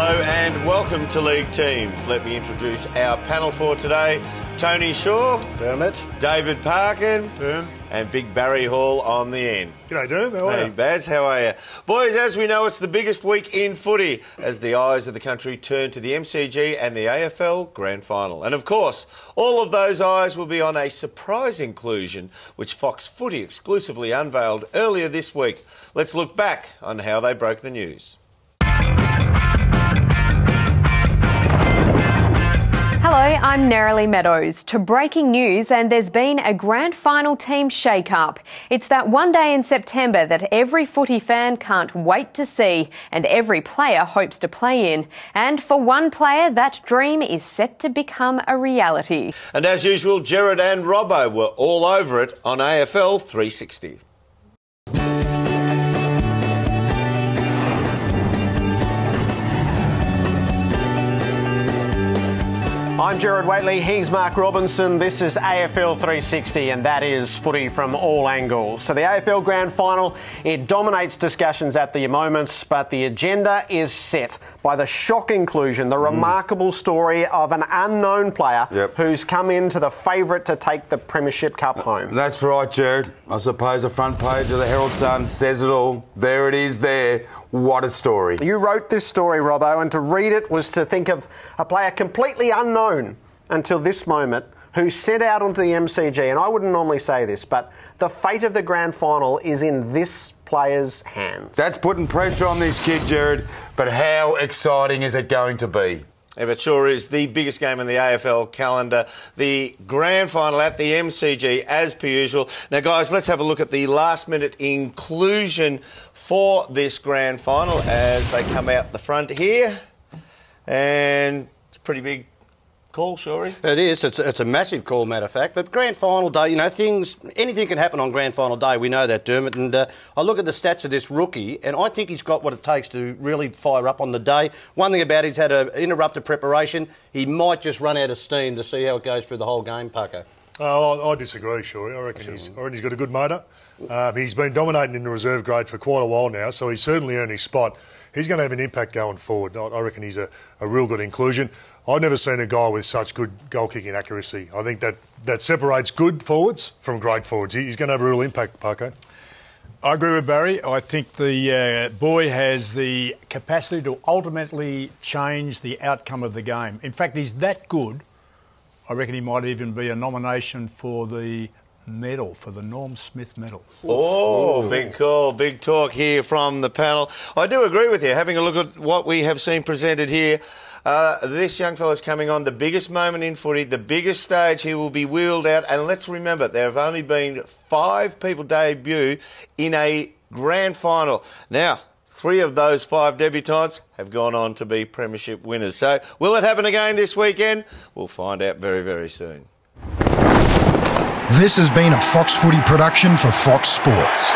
Hello and welcome to League Teams. Let me introduce our panel for today. Tony Shaw. Dermot. David Parkin. Derm. And Big Barry Hall on the end. G'day, Derm. How are you? Hey, Baz. How are you? Boys, as we know, it's the biggest week in footy as the eyes of the country turn to the MCG and the AFL Grand Final. And, of course, all of those eyes will be on a surprise inclusion which Fox Footy exclusively unveiled earlier this week. Let's look back on how they broke the news. Hello, I'm Nerily Meadows. To breaking news, and there's been a grand final team shake-up. It's that one day in September that every footy fan can't wait to see and every player hopes to play in. And for one player, that dream is set to become a reality. And as usual, Gerard and Robbo were all over it on AFL 360. I'm Gerard Whateley, he's Mark Robinson, this is AFL 360 and that is footy from all angles. So the AFL Grand Final, it dominates discussions at the moments, but the agenda is set by the shock inclusion, the remarkable story of an unknown player who's come into the favourite to take the Premiership Cup home. That's right, Gerard. I suppose the front page of the Herald Sun says it all. There it is there. What a story. You wrote this story, Robbo, and to read it was to think of a player completely unknown until this moment who set out onto the MCG. And I wouldn't normally say this, but the fate of the grand final is in this player's hands. That's putting pressure on this kid, Gerard, but how exciting is it going to be? Yeah, it sure is the biggest game in the AFL calendar, the grand final at the MCG, as per usual. Now, guys, let's have a look at the last-minute inclusion for this grand final as they come out the front here. And it's a pretty big call, Shorey. It is. It's a massive call, matter of fact. But grand final day, you know, anything can happen on grand final day. We know that, Dermot. And I look at the stats of this rookie, and I think he's got what it takes to really fire up on the day. One thing about it, he's had an interrupted preparation. He might just run out of steam to see how it goes through the whole game, Pucker. I disagree, Shorey. I reckon he's got a good motor. He's been dominating in the reserve grade for quite a while now, so he's certainly earned his spot. He's going to have an impact going forward. I reckon he's a real good inclusion. I've never seen a guy with such good goal-kicking accuracy. I think that separates good forwards from great forwards. He's going to have a real impact, Parko. I agree with Barry. I think the boy has the capacity to ultimately change the outcome of the game. In fact, he's that good, I reckon he might even be a nomination for the medal, for the Norm Smith medal. Oh, big call, big talk here from the panel. I do agree with you. Having a look at what we have seen presented here, this young fella's coming on the biggest moment in footy, the biggest stage he will be wheeled out. And let's remember, there have only been 5 people debut in a grand final. Now, 3 of those 5 debutants have gone on to be premiership winners. So will it happen again this weekend? We'll find out very, very soon. This has been a Fox Footy production for Fox Sports.